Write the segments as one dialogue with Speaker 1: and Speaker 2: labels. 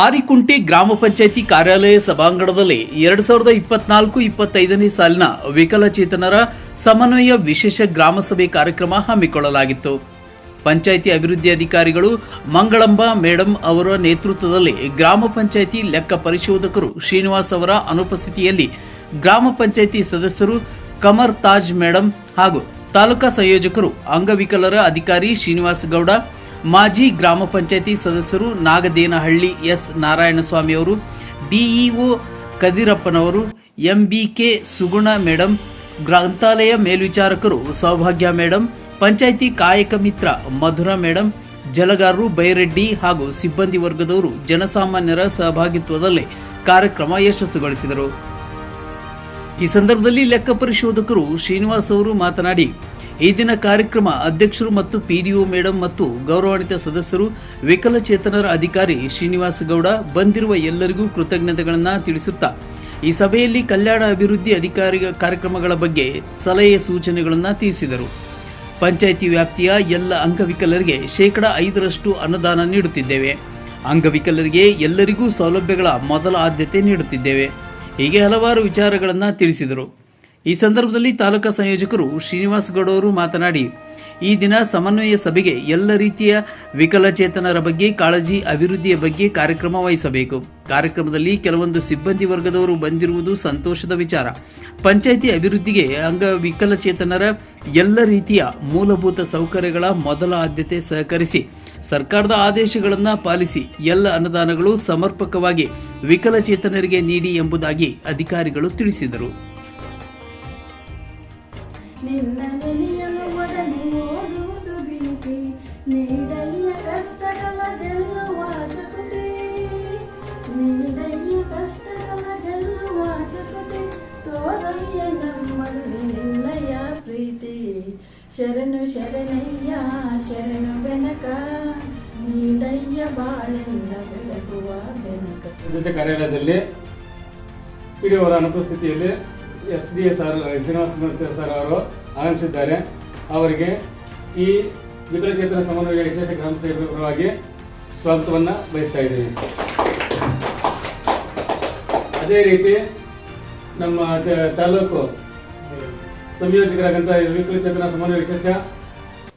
Speaker 1: ಆರಿಕುಂಟೆ ಗ್ರಾಮ ಪಂಚಾಯಿತಿ ಕಾರ್ಯಾಲಯ ಸಭಾಂಗಣದಲ್ಲಿ 2024-25ನೇ ಸಾಲಿನ ವಿಕಲಚೇತನರ ಸಮನ್ವಯ ವಿಶೇಷ ಗ್ರಾಮಸಭೆ ಕಾರ್ಯಕ್ರಮ ಹಮ್ಮಿಕೊಳ್ಳಲಾಗಿತ್ತು. ಪಂಚಾಯಿತಿ ಅಭಿವೃದ್ಧಿ ಅಧಿಕಾರಿಗಳು ಮಂಗಳಂಬ ಮೇಡಂ ಅವರ ನೇತೃತ್ವದಲ್ಲಿ ಗ್ರಾಮ ಪಂಚಾಯಿತಿ ಲೆಕ್ಕ ಪರಿಶೋಧಕರು ಶ್ರೀನಿವಾಸ್ ಅವರ ಅನುಪಸ್ಥಿತಿಯಲ್ಲಿ ಗ್ರಾಮ ಪಂಚಾಯಿತಿ ಸದಸ್ಯರು ಕಮರ್ ತಾಜ್ ಮೇಡಂ ಹಾಗೂ ತಾಲೂಕಾ ಸಂಯೋಜಕರು ಅಂಗವಿಕಲರ ಅಧಿಕಾರಿ ಶ್ರೀನಿವಾಸ್ ಗೌಡ, ಮಾಜಿ ಗ್ರಾಮ ಪಂಚಾಯಿತಿ ಸದಸ್ಯರು ನಾಗದೇನಹಳ್ಳಿ ಎಸ್ ನಾರಾಯಣಸ್ವಾಮಿ ಅವರು, ಡಿಇಒ ಕದಿರಪ್ಪನವರು, ಎಂಬಿಕೆ ಸುಗುಣ ಮೇಡಂ, ಗ್ರಂಥಾಲಯ ಮೇಲ್ವಿಚಾರಕರು ಸೌಭಾಗ್ಯ ಮೇಡಂ, ಪಂಚಾಯಿತಿ ಕಾಯಕ ಮಿತ್ರ ಮಧುರ ಮೇಡಂ, ಜಲಗಾರರು ಬೈರೆಡ್ಡಿ ಹಾಗೂ ಸಿಬ್ಬಂದಿ ವರ್ಗದವರು ಜನಸಾಮಾನ್ಯರ ಸಹಭಾಗಿತ್ವದಲ್ಲಿ ಕಾರ್ಯಕ್ರಮ ಯಶಸ್ಸುಗೊಳಿಸಿದರು. ಈ ಸಂದರ್ಭದಲ್ಲಿ ಲೆಕ್ಕ ಪರಿಶೋಧಕರು ಶ್ರೀನಿವಾಸ್ ಅವರು ಮಾತನಾಡಿ, ಈ ದಿನ ಕಾರ್ಯಕ್ರಮ ಅಧ್ಯಕ್ಷರು ಮತ್ತು ಪಿಡಿಒ ಮೇಡಂ ಮತ್ತು ಗೌರವಾನ್ವಿತ ಸದಸ್ಯರು ವಿಕಲಚೇತನರ ಅಧಿಕಾರಿ ಶ್ರೀನಿವಾಸ್ ಗೌಡ ಬಂದಿರುವ ಎಲ್ಲರಿಗೂ ಕೃತಜ್ಞತೆಗಳನ್ನು ತಿಳಿಸುತ್ತಾ ಈ ಸಭೆಯಲ್ಲಿ ಕಲ್ಯಾಣ ಅಭಿವೃದ್ಧಿ ಅಧಿಕಾರಿ ಕಾರ್ಯಕ್ರಮಗಳ ಬಗ್ಗೆ ಸಲಹೆ ಸೂಚನೆಗಳನ್ನು ತಿಳಿಸಿದರು. ಪಂಚಾಯಿತಿ ವ್ಯಾಪ್ತಿಯ ಎಲ್ಲ ಅಂಗವಿಕಲರಿಗೆ 5% ಅನುದಾನ ನೀಡುತ್ತಿದ್ದೇವೆ. ಅಂಗವಿಕಲರಿಗೆ ಎಲ್ಲರಿಗೂ ಸೌಲಭ್ಯಗಳ ಮೊದಲ ಆದ್ಯತೆ ನೀಡುತ್ತಿದ್ದೇವೆ. ಹೀಗೆ ಹಲವಾರು ವಿಚಾರಗಳನ್ನು ತಿಳಿಸಿದರು. ಈ ಸಂದರ್ಭದಲ್ಲಿ ತಾಲೂಕಾ ಸಂಯೋಜಕರು ಶ್ರೀನಿವಾಸ್ ಗೌಡ ಅವರು ಮಾತನಾಡಿ, ಈ ದಿನ ಸಮನ್ವಯ ಸಭೆಗೆ ಎಲ್ಲ ರೀತಿಯ ವಿಕಲಚೇತನರ ಬಗ್ಗೆ ಕಾಳಜಿ, ಅಭಿವೃದ್ಧಿಯ ಬಗ್ಗೆ ಕಾರ್ಯಕ್ರಮ ವಹಿಸಬೇಕು. ಕಾರ್ಯಕ್ರಮದಲ್ಲಿ ಕೆಲವೊಂದು ಸಿಬ್ಬಂದಿ ವರ್ಗದವರು ಬಂದಿರುವುದು ಸಂತೋಷದ ವಿಚಾರ. ಪಂಚಾಯಿತಿ ಅಭಿವೃದ್ಧಿಗೆ ವಿಕಲಚೇತನರ ಎಲ್ಲ ರೀತಿಯ ಮೂಲಭೂತ ಸೌಕರ್ಯಗಳ ಮೊದಲ ಆದ್ಯತೆ ಸಹಕರಿಸಿ ಸರ್ಕಾರದ ಆದೇಶಗಳನ್ನು ಪಾಲಿಸಿ ಎಲ್ಲ ಅನುದಾನಗಳು ಸಮರ್ಪಕವಾಗಿ ವಿಕಲಚೇತನರಿಗೆ ನೀಡಿ ಎಂಬುದಾಗಿ ಅಧಿಕಾರಿಗಳು ತಿಳಿಸಿದರು.
Speaker 2: ನಿನ್ನ ನೆನೆಯಲು ಒಡನೆ ಓಡುವುದು ಭೀತಿ, ನೀಡಯ್ಯ ಕಷ್ಟಗಳ ಗೆಲ್ಲುವ ಶಕ್ತಿ, ನೀಡಯ್ಯ ಕಷ್ಟಗಳ ಗೆಲ್ಲುವ ಶಕ್ತಿ, ತೋರಯ್ಯ ನಮ್ಮಲ್ಲಿ ನಿನ್ನಯ ಪ್ರೀತಿ, ಶರಣು ಶರಣಯ್ಯ ಶರಣು ಬೆನಕ, ನೀಡಯ್ಯ ಬಾಳೆಲ್ಲ ಬೆಳಗುವ ಬೆನಕ.
Speaker 3: ಜೊತೆ ಕಾರ್ಯಾಲಯದಲ್ಲಿ ಪಿಡಿಒ ಅವರ ಅನುಪಸ್ಥಿತಿಯಲ್ಲಿ SDA ಸರ್ ಶ್ರೀನಿವಾಸ್ ಸರ್ ಅವರು ಆಗಮಿಸಿದ್ದಾರೆ. ಅವರಿಗೆ ಈ ವಿಕಲಚೇತನ ಸಮನ್ವಯ ವಿಶೇಷ ಗ್ರಾಮ ಸಭೆ ಪರವಾಗಿ ಸ್ವಾಗತವನ್ನು ಬಯಸ್ತಾ ಇದ್ದೀವಿ. ಅದೇ ರೀತಿ ನಮ್ಮ ತಾಲೂಕು ಸಂಯೋಜಕರಾದಂತಹ ವಿಕಲಚೇತನ ಸಮನ್ವಯ ವಿಶೇಷ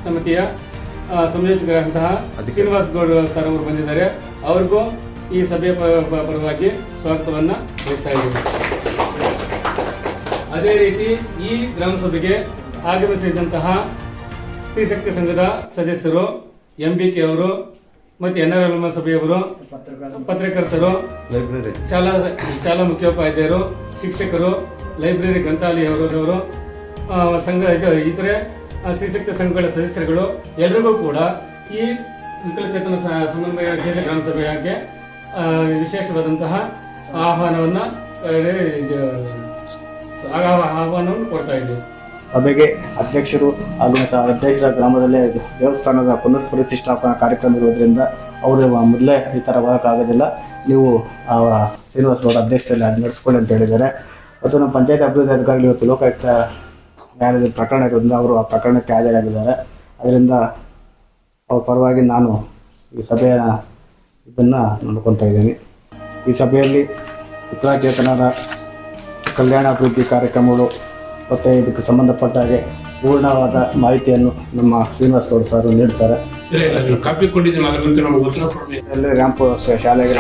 Speaker 3: ಸಮಿತಿಯ ಸಂಯೋಜಕರಾದಂತಹ ಶ್ರೀನಿವಾಸ್ ಗೌಡ ಸರ್ ಅವರು ಬಂದಿದ್ದಾರೆ. ಅವ್ರಿಗೂ ಈ ಸಭೆಯ ಪರವಾಗಿ ಸ್ವಾಗತವನ್ನು ಬಯಸ್ತಾ ಇದ್ದೀವಿ. ಅದೇ ರೀತಿ ಈ ಗ್ರಾಮ ಸಭೆಗೆ ಆಗಮಿಸಿದಂತಹ ಸ್ತ್ರೀಶಕ್ತಿ ಸಂಘದ ಸದಸ್ಯರು, MBK ಅವರು ಮತ್ತು NRLM ಸಭೆಯವರು, ಪತ್ರಕರ್ತರು, ಶಾಲಾ ಮುಖ್ಯೋಪಾಧ್ಯಾಯರು, ಶಿಕ್ಷಕರು, ಲೈಬ್ರರಿ ಗ್ರಂಥಾಲಯದವರು, ಸಂಘ ಇತರೆ ಸ್ತ್ರೀಶಕ್ತಿ ಸಂಘಗಳ ಸದಸ್ಯರುಗಳು ಎಲ್ಲರಿಗೂ ಕೂಡ ಈ ವಿಕಲಚೇತನ ಸಮನ್ವಯ ವಿಶೇಷ ಗ್ರಾಮ ಸಭೆಗೆ ವಿಶೇಷವಾದಂತಹ ಆಹ್ವಾನವನ್ನು ಕೊಡ್ತಾ ಇದ್ದೀವಿ.
Speaker 4: ಸಭೆಗೆ ಅಧ್ಯಕ್ಷರು ಹಾಗೂ ಅಧ್ಯಕ್ಷರ ಗ್ರಾಮದಲ್ಲೇ ದೇವಸ್ಥಾನದ ಪುನರ್ ಪ್ರತಿಷ್ಠಾಪನಾ ಕಾರ್ಯಕ್ರಮ ಇರುವುದರಿಂದ ಅವರು ಮೊದಲೇ ಈ ಥರ ಬರೋಕ್ಕಾಗೋದಿಲ್ಲ, ನೀವು ಶ್ರೀನಿವಾಸ್ ಅವರ ಅಧ್ಯಕ್ಷರಲ್ಲಿ ಅದು ನಡೆಸ್ಕೊಳ್ಳಿ ಅಂತ ಹೇಳಿದ್ದಾರೆ. ಮತ್ತು ನಮ್ಮ ಪಂಚಾಯತ್ ಅಭಿವೃದ್ಧಿ ಅಧಿಕಾರಿಗಳು ಇವತ್ತು ಲೋಕಾಯುಕ್ತ ನ್ಯಾಯಾಲಯದ ಪ್ರಕರಣ ಇರೋದ್ರಿಂದ ಅವರು ಆ ಪ್ರಕರಣಕ್ಕೆ ಹಾಜರಾಗಿದ್ದಾರೆ. ಅದರಿಂದ ಅವ್ರ ಪರವಾಗಿ ನಾನು ಈ ಸಭೆಯ ಇದನ್ನು ನೋಡ್ಕೊತಾ ಇದ್ದೀನಿ. ಈ ಸಭೆಯಲ್ಲಿ ವಿಕಲಚೇತನರ ಕಲ್ಯಾಣ ಅಭಿವೃದ್ಧಿ ಕಾರ್ಯಕ್ರಮಗಳು ಮತ್ತು ಇದಕ್ಕೆ ಸಂಬಂಧಪಟ್ಟ ಹಾಗೆ ಪೂರ್ಣವಾದ ಮಾಹಿತಿಯನ್ನು ನಮ್ಮ ಶ್ರೀನಿವಾಸ್ ಗೌಡ ಸರ್ ನೀಡ್ತಾರೆ. ರ್ಯಾಂಪ್ ಶಾಲೆಗೆ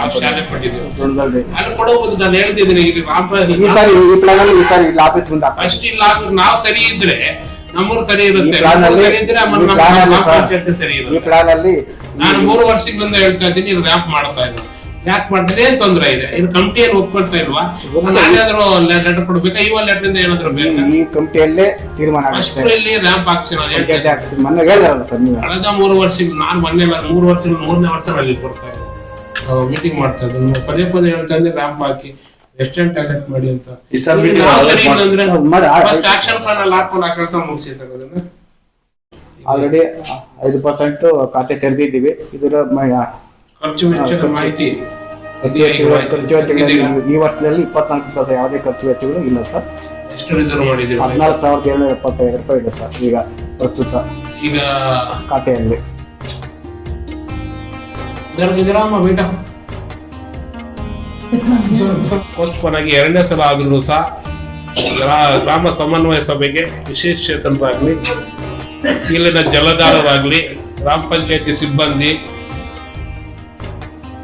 Speaker 4: ಆಫೀಸ್ ಮುಂದೆ ಈ ಪ್ಲಾನ್ ಅಲ್ಲಿ
Speaker 5: ನಾನು 3 ವರ್ಷಗಳಿಂದ ಹೇಳ್ತಾ ಇದ್ದೀನಿ, ಇದು ರ್ಯಾಂಪ್ ಮಾಡ್ತಾ ಇದ್ದೀನಿ. ಯಾಕೆ ಮಾಡ್ತಾರೆ, ಏನ್ ತೊಂದರೆ ಇದೆ? ಇದು ಕಮಿಟಿ ಏನು ಒಪ್ಕೊಳ್ತಾ ಇಲ್ವಾ? ನಾನೇನಾದ್ರೂ ಲೆಟರ್ ಕೊಡ್ಬೇಕಾ? ಇವ ಲೆಟರ್ ಇಂದ ಏನಾದ್ರು ಬೇಕಾ?
Speaker 4: ಈ ಕಮಿಟಿಯಲ್ಲೇ ತೀರ್ಮಾನ
Speaker 5: ಅಷ್ಟು ಇಲ್ಲಿ ರ್ಯಾಂಪ್ ಹಾಕ್ಸಿ ನಾನು
Speaker 4: ಕಳೆದ
Speaker 5: 3 ವರ್ಷಗಳು ನಾನು ಮೊನ್ನೆ 3 ವರ್ಷಗಳು 3ನೇ ವರ್ಷದಲ್ಲಿ ಕೊಡ್ತಾ ಇದ್ದೀನಿ, ಮೀಟಿಂಗ್ ಮಾಡ್ತಾ ಇದ್ದೀನಿ. ಪದೇ ಹೇಳ್ತಾ ಇದ್ದೀನಿ ರ್ಯಾಂಪ್ ಹಾಕಿ ಎಸ್ಟೆಂಟ್ ಟಾಯ್ಲೆಟ್ ಮಾಡಿ ಅಂತ. ಫಸ್ಟ್ ಆಕ್ಷನ್ ಪ್ಲಾನ್ ಅಲ್ಲಿ ಹಾಕೊಂಡು ಆ ಕೆಲಸ ಮುಗಿಸಿ ಸರ್. ಅದನ್ನ
Speaker 4: ಆಲ್ರೆಡಿ 5% ಖಾತೆ ತೆರೆದಿದ್ದೀವಿ. ಇದರ
Speaker 5: ಖರ್ಚು ವೆಚ್ಚದ ಮಾಹಿತಿ
Speaker 4: ಖರ್ಚು ವೆಚ್ಚಗಳಲ್ಲಿ ಈ ವರ್ಷದಲ್ಲಿ 24% ಯಾವುದೇ ಖರ್ಚು ವೆಚ್ಚಗಳು ಇಲ್ಲ ಸರ್.
Speaker 5: ಎಷ್ಟು ರಿಸರ್ವ್ ಮಾಡಿದ್ದೀವಿ?
Speaker 4: 14,775 ರೂಪಾಯಿ ಇದೆ ಸರ್ ಈಗ ಪ್ರಸ್ತುತ
Speaker 5: ಈಗ
Speaker 4: ಖಾತೆಯಲ್ಲಿ.
Speaker 5: ಗ್ರಾಮ ಬೇಟ ಪೋಸ್ಟ್ಪೋನ್ ಆಗಿ 2ನೇ ಸಲ ಆದ್ರೂ ಸಹ ಗ್ರಾಮ ಸಮನ್ವಯ ಸಭೆಗೆ ವಿಶೇಷ ಚೇತನರಾಗ್ಲಿ, ಇಲ್ಲಿನ ಜಲಧಾರರಾಗ್ಲಿ, ಗ್ರಾಮ ಪಂಚಾಯತಿ ಸಿಬ್ಬಂದಿ,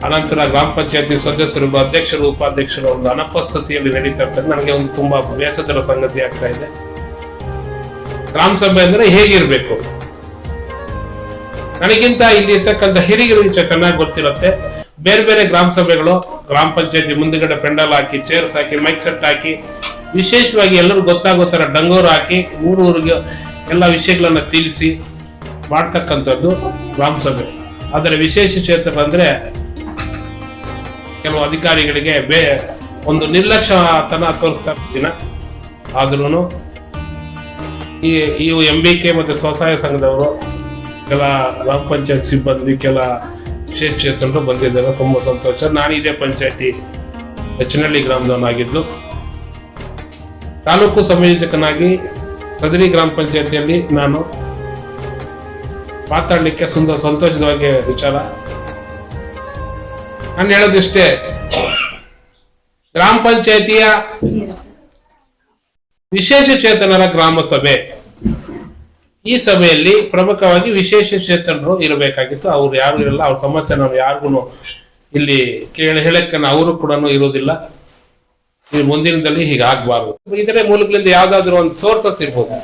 Speaker 5: ಅನಂತರ ಗ್ರಾಮ ಪಂಚಾಯತಿ ಸದಸ್ಯರು, ಅಧ್ಯಕ್ಷರು, ಉಪಾಧ್ಯಕ್ಷರು ಒಂದು ಅನುಪಸ್ಥಿತಿಯಲ್ಲಿ ನಡೀತಾ ಇರ್ತಾರೆ. ನನಗೆ ಒಂದು ತುಂಬಾ ಬೇಸರದ ಸಂಗತಿ ಆಗ್ತಾ ಇದೆ. ಗ್ರಾಮ ಸಭೆ ಅಂದ್ರೆ ಹೇಗಿರ್ಬೇಕು, ನನಗಿಂತ ಇಲ್ಲಿ ಇರ್ತಕ್ಕಂಥ ಹಿರಿಯರಿಗೆ ಚೆನ್ನಾಗಿ ಗೊತ್ತಿರುತ್ತೆ. ಬೇರೆ ಬೇರೆ ಗ್ರಾಮ ಸಭೆಗಳು ಗ್ರಾಮ ಪಂಚಾಯತಿ ಮುಂದುಗಡೆ ಪೆಂಡಲ್ ಹಾಕಿ, ಚೇರ್ಸ್ ಹಾಕಿ, ಮೈಕ್ ಸೆಟ್ ಹಾಕಿ, ವಿಶೇಷವಾಗಿ ಎಲ್ಲರೂ ಗೊತ್ತಾಗೋತರ ಡಂಗೋರು ಹಾಕಿ ಊರಿಗೆ ಎಲ್ಲ ವಿಷಯಗಳನ್ನ ತಿಳಿಸಿ ಮಾಡ್ತಕ್ಕಂಥದ್ದು ಗ್ರಾಮ ಸಭೆ. ಆದರೆ ವಿಶೇಷ ಚೇತನ ಅಂದ್ರೆ ಕೆಲವು ಅಧಿಕಾರಿಗಳಿಗೆ ಒಂದು ನಿರ್ಲಕ್ಷ್ಯತನ ತೋರಿಸ್ತಾ ದಿನ. ಆದ್ರೂ ಈ MBK ಮತ್ತು ಸ್ವಸಹಾಯ ಸಂಘದವರು, ಕೆಲ ಗ್ರಾಮ ಪಂಚಾಯತ್ ಸಿಬ್ಬಂದಿ, ಕೆಲ ವಿಶೇಷ ಚೇತನರು ಬಂದಿದ್ದಾರೆ. ತುಂಬಾ ಸಂತೋಷ. ನಾನು ಇದೇ ಪಂಚಾಯತಿ ಹೆಚ್ಚನಹಳ್ಳಿ ಗ್ರಾಮದವನಾಗಿದ್ದು ತಾಲೂಕು ಸಂಯೋಜಕನಾಗಿ ಕದರಿ ಗ್ರಾಮ ಪಂಚಾಯತಿಯಲ್ಲಿ ನಾನು ಮಾತಾಡ್ಲಿಕ್ಕೆ ಸಂತೋಷವಾಗಿ ವಿಚಾರ. ನಾನು ಹೇಳೋದಿಷ್ಟೇ, ಗ್ರಾಮ ಪಂಚಾಯತಿಯ ವಿಶೇಷ ಚೇತನರ ಗ್ರಾಮ ಸಭೆ, ಈ ಸಭೆಯಲ್ಲಿ ಪ್ರಮುಖವಾಗಿ ವಿಶೇಷ ಚೇತನರು ಇರಬೇಕಾಗಿತ್ತು. ಅವ್ರು ಯಾರು ಇರಲ್ಲ, ಅವ್ರ ಸಮಸ್ಯೆ ನಾವು ಯಾರಿಗೂ ಇಲ್ಲಿ ಹೇಳಕ್ಕೆ ಅವರು ಕೂಡ ಇರೋದಿಲ್ಲ. ಈ ಮುಂದಿನದಲ್ಲಿ ಹೀಗಾಗಬಾರ್ದು. ಇದರ ಮೂಲಗಳಿಂದ ಯಾವ್ದಾದ್ರು ಒಂದು ಸೋರ್ಸಸ್ ಇರ್ಬೋದು.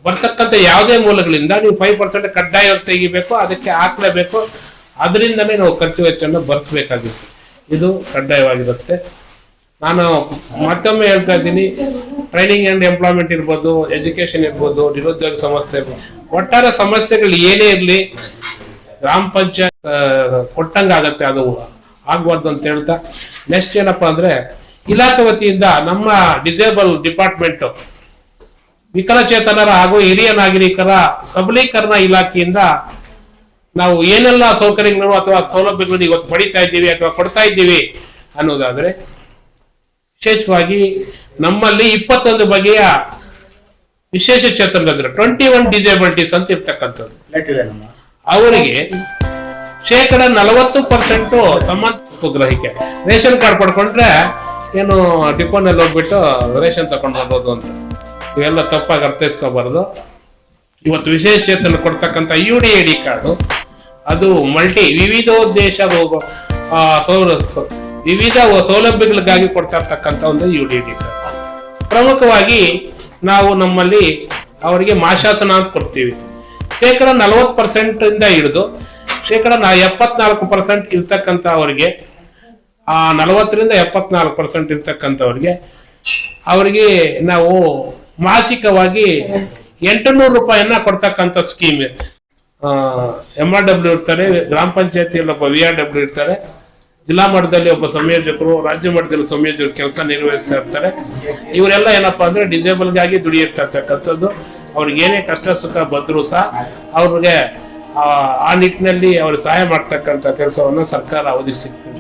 Speaker 5: ಬರ್ತಕ್ಕಂಥ ಯಾವುದೇ ಮೂಲಗಳಿಂದ ನೀವು 5% ಕಡ್ಡಾಯ ತೆಗಿಬೇಕು, ಅದಕ್ಕೆ ಹಾಕ್ಲೇಬೇಕು. ಅದರಿಂದನೇ ನಾವು ಖರ್ಚು ವೆಚ್ಚವನ್ನು ಭರಿಸಬೇಕಾಗಿತ್ತು. ಇದು ಕಡ್ಡಾಯವಾಗಿರುತ್ತೆ. ನಾನು ಮತ್ತೊಮ್ಮೆ ಹೇಳ್ತಾ ಇದ್ದೀನಿ, ಟ್ರೈನಿಂಗ್ ಅಂಡ್ ಎಂಪ್ಲಾಯ್ಮೆಂಟ್ ಇರ್ಬೋದು, ಎಜುಕೇಶನ್ ಇರ್ಬೋದು, ನಿರುದ್ಯೋಗ ಸಮಸ್ಯೆ ಇರ್ಬೋದು, ಒಟ್ಟಾರೆ ಸಮಸ್ಯೆಗಳು ಏನೇ ಇರಲಿ ಗ್ರಾಮ ಪಂಚಾಯತ್ ಕೊಟ್ಟಂಗಾಗತ್ತೆ, ಅದು ಆಗ್ಬಾರ್ದು ಅಂತ ಹೇಳ್ತಾ, ನೆಕ್ಸ್ಟ್ ಏನಪ್ಪಾ ಅಂದ್ರೆ, ಇಲಾಖೆ ವತಿಯಿಂದ ನಮ್ಮ ಡಿಸೇಬಲ್ ಡಿಪಾರ್ಟ್ಮೆಂಟ್ ವಿಕಲಚೇತನರ ಹಾಗೂ ಹಿರಿಯ ನಾಗರಿಕರ ಸಬಲೀಕರಣ ಇಲಾಖೆಯಿಂದ ನಾವು ಏನೆಲ್ಲ ಸೌಕರ್ಯಗಳು ಅಥವಾ ಸೌಲಭ್ಯಗಳನ್ನು ಇವತ್ತು ಪಡಿತಾ ಇದ್ದೀವಿ ಅಥವಾ ಕೊಡ್ತಾ ಇದ್ದೀವಿ ಅನ್ನೋದಾದ್ರೆ, ವಿಶೇಷವಾಗಿ ನಮ್ಮಲ್ಲಿ 21 ಬಗೆಯ ವಿಶೇಷ ಚೇತನರಿದ್ರೆ 21 ಡಿಸೇಬಿಲಿಟೀಸ್ ಅಂತ ಇರ್ತಕ್ಕಂಥದ್ದು. ಅವರಿಗೆ 40% ಸಂಬಂಧ ಗ್ರಹಿಕೆ. ರೇಷನ್ ಕಾರ್ಡ್ ಪಡ್ಕೊಂಡ್ರೆ ಏನು ಡಿಪೋನಲ್ಲಿ ಹೋಗ್ಬಿಟ್ಟು ರೇಷನ್ ತಗೊಂಡು ಬರ್ಬೋದು ಅಂತ, ಇವೆಲ್ಲ ತಪ್ಪಾಗಿ ಅರ್ಥೈಸ್ಕೋಬಾರ್ದು. ಇವತ್ತು ವಿಶೇಷ ಚೇತನ ಕೊಡ್ತಕ್ಕಂಥ UDAD ಕಾರ್ಡು ಅದು ವಿವಿಧೋದ್ದೇಶ ವಿವಿಧ ಸೌಲಭ್ಯಗಳಿಗಾಗಿ ಕೊಡ್ತಾ ಇರ್ತಕ್ಕಂಥ ಒಂದು UDAD ಕಾರ್ಡ್. ಪ್ರಮುಖವಾಗಿ ನಾವು ನಮ್ಮಲ್ಲಿ ಅವರಿಗೆ ಮಾಶಾಸನ ಅಂತ ಕೊಡ್ತೀವಿ. 40% ಇಂದ ಹಿಡಿದು 74% ಇರ್ತಕ್ಕಂಥ ಅವರಿಗೆ, ಆ 40ರಿಂದ 74% ಇರ್ತಕ್ಕಂಥವ್ರಿಗೆ ಅವರಿಗೆ ನಾವು ಮಾಸಿಕವಾಗಿ 800 ರೂಪಾಯಿಯನ್ನ ಕೊಡ್ತಕ್ಕಂಥ ಸ್ಕೀಮ್. MRW ಇರ್ತಾರೆ, ಗ್ರಾಮ ಪಂಚಾಯತಿಯಲ್ಲಿ ಒಬ್ಬ VRW ಇರ್ತಾರೆ, ಜಿಲ್ಲಾ ಮಟ್ಟದಲ್ಲಿ ಒಬ್ಬ ಸಂಯೋಜಕರು, ರಾಜ್ಯ ಮಟ್ಟದಲ್ಲಿ ಸಂಯೋಜಕರು ಕೆಲಸ ನಿರ್ವಹಿಸ್ತಾ ಇರ್ತಾರೆ. ಇವರೆಲ್ಲ ಏನಪ್ಪಾ ಅಂದ್ರೆ ಡಿಸೇಬಲ್ಗಾಗಿ ದುಡಿಯಿರ್ತಾ ಇರ್ತಕ್ಕಂಥದ್ದು. ಅವ್ರಿಗೆ ಏನೇ ಕಷ್ಟ ಸುಖ ಬಂದ್ರು ಸಹ ಅವ್ರಿಗೆ ಆ ನಿಟ್ಟಿನಲ್ಲಿ ಅವ್ರಿಗೆ ಸಹಾಯ ಮಾಡ್ತಕ್ಕಂಥ ಕೆಲಸವನ್ನ ಸರ್ಕಾರ ಒದಗಿಸಿರ್ತದೆ.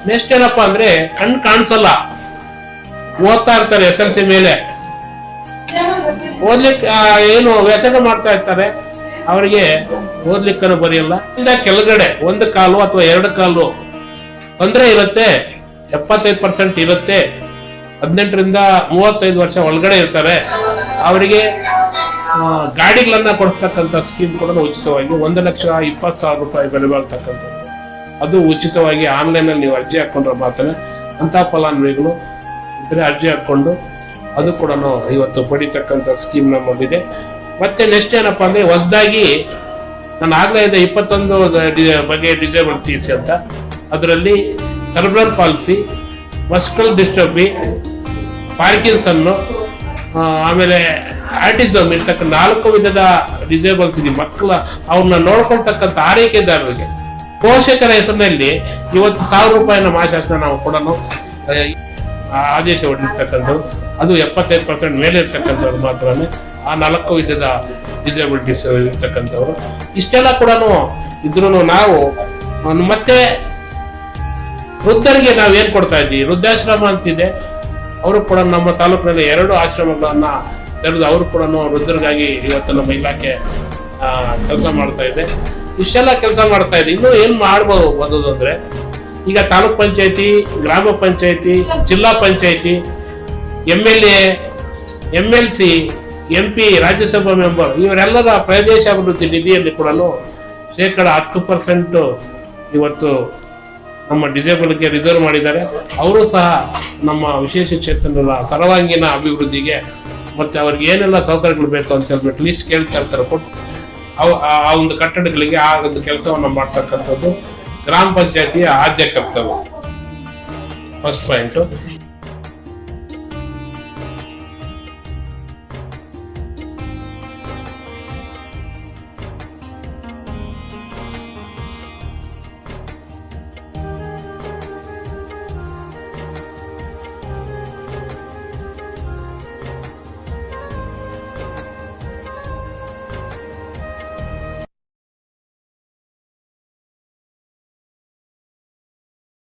Speaker 5: ನೆಕ್ಸ್ಟ್ ಏನಪ್ಪಾ ಅಂದ್ರೆ, ಕಣ್ಣು ಕಾಣಿಸಲ್ಲ, ಓದ್ತಾ ಇರ್ತಾರೆ SLC ಮೇಲೆ, ಓದ್ಲಿಕ್ಕೆ ಏನು ವ್ಯಸನ ಮಾಡ್ತಾ ಇರ್ತಾರೆ, ಅವರಿಗೆ ಓದ್ಲಿಕ್ಕೂ ಬರೆಯಲ್ಲ. ಕೆಳಗಡೆ 1 ಕಾಲು ಅಥವಾ 2 ಕಾಲು ತೊಂದರೆ ಇರುತ್ತೆ, 75% ಇರುತ್ತೆ, 18ರಿಂದ 35 ವರ್ಷ ಒಳಗಡೆ ಇರ್ತಾರೆ. ಅವರಿಗೆ ಗಾಡಿಗಳನ್ನ ಕೊಡಿಸ್ತಕ್ಕಂಥ ಸ್ಕೀಮ್ ಕೂಡ ಉಚಿತವಾಗಿ 1,20,000 ರೂಪಾಯಿ ಬೆಲೆ ಬಾಳ್ತಕ್ಕಂಥದ್ದು. ಅದು ಉಚಿತವಾಗಿ ಆನ್ಲೈನ್ ಅಲ್ಲಿ ನೀವು ಅರ್ಜಿ ಹಾಕೊಂಡ್ರೆ ಮಾತ್ರ ಅಂತ ಫಲಾನುಭವಿಗಳು ಇದ್ರೆ ಅರ್ಜಿ ಹಾಕೊಂಡು ಅದು ಕೂಡ ಇವತ್ತು ಪಡಿತಕ್ಕಂಥ ಸ್ಕೀಮ್ ನಮ್ಮಲ್ಲಿದೆ. ಮತ್ತೆ ನೆಕ್ಸ್ಟ್ ಏನಪ್ಪಾ ಅಂದ್ರೆ, ಹೊಸದಾಗಿ ನಾನು ಆಗ್ಲೇ ಇದೆ 21 ಬಗೆಯ ಡಿಸೇಬಿಲಿಟೀಸ್ ಅಂತ. ಅದರಲ್ಲಿ ಸೆರೆಬ್ರಲ್ ಪಾಲಿಸಿ, ಮಸ್ಕಲ್ ಡಿಸ್ಟರ್ಬಿ, ಪಾರ್ಕಿನ್ಸನ್ನು, ಆಮೇಲೆ ಆಟಿಸಮ್ ಇರ್ತಕ್ಕಂಥ 4 ವಿಧದ ಡಿಸೇಬಲ್ಸ್ ಇದೆ. ಮಕ್ಕಳ ಅವ್ರನ್ನ ನೋಡ್ಕೊಳ್ತಕ್ಕಂಥ ಆರೈಕೆದಾರರಿಗೆ ಪೋಷಕರ ಹೆಸರಿನಲ್ಲಿ ಇವತ್ತು 1,000 ರೂಪಾಯಿನ ಮಾಶಾಸನ ನಾವು ಕೊಡಲು ಆದೇಶ ಹೊರಡಿರ್ತಕ್ಕಂಥದ್ದು. ಅದು 75% ಮೇಲೆ ಇರ್ತಕ್ಕಂಥವ್ರು ಮಾತ್ರನೇ ಆ 4 ವಿಧದ ಡಿಸೇಬಿಲಿಟೀಸ್ ಇರ್ತಕ್ಕಂಥವ್ರು. ಇಷ್ಟೆಲ್ಲ ಕೂಡ ಇದ್ರೂ ನಾವು ಮತ್ತೆ ವೃದ್ಧರಿಗೆ ನಾವು ಏನ್ ಕೊಡ್ತಾ ಇದ್ದೀವಿ, ವೃದ್ಧಾಶ್ರಮ ಅಂತಿದೆ. ಅವರು ಕೂಡ ನಮ್ಮ ತಾಲೂಕಿನಲ್ಲಿ 2 ಆಶ್ರಮಗಳನ್ನ ತೆರೆದು ಅವರು ಕೂಡ ವೃದ್ಧರಿಗಾಗಿ ಇವತ್ತು ನಮ್ಮ ಇಲಾಖೆ ಕೆಲಸ ಮಾಡ್ತಾ ಇದೆ. ಇಷ್ಟೆಲ್ಲ ಕೆಲಸ ಮಾಡ್ತಾ ಇದೆ. ಇನ್ನು ಏನ್ ಮಾಡ್ಬೋದು ಅಂದ್ರೆ, ಈಗ ತಾಲೂಕ್ ಪಂಚಾಯತಿ, ಗ್ರಾಮ ಪಂಚಾಯತಿ, ಜಿಲ್ಲಾ ಪಂಚಾಯತಿ, MLA, MLC, MP, Rajya Sabha member ಇವರೆಲ್ಲರ ಪ್ರದೇಶ ಅಭಿವೃದ್ಧಿ ನಿಧಿಯಲ್ಲಿ ಕೂಡ 10% ಇವತ್ತು ನಮ್ಮ ಡಿಸೇಬಲ್ಗೆ ರಿಸರ್ವ್ ಮಾಡಿದ್ದಾರೆ. ಅವರು ಸಹ ನಮ್ಮ ವಿಶೇಷ ಚೇತನರ ಸರ್ವಾಂಗೀಣ ಅಭಿವೃದ್ಧಿಗೆ ಮತ್ತೆ ಅವ್ರಿಗೆ ಏನೆಲ್ಲ ಸೌಕರ್ಯಗಳು ಬೇಕು ಅಂತ ಹೇಳ್ಬಿಟ್ಟು ಲೀಸ್ಟ್ ಕೇಳ್ತಾ ಇರ್ತಾರೆ, ಕೊಟ್ಟು ಆ ಒಂದು ಕಟ್ಟಡಗಳಿಗೆ ಆ ಒಂದು ಕೆಲಸವನ್ನು ಮಾಡ್ತಕ್ಕಂಥದ್ದು ಗ್ರಾಮ ಪಂಚಾಯತಿಯ ಆದ್ಯ ಕರ್ತವ್ಯ. First point.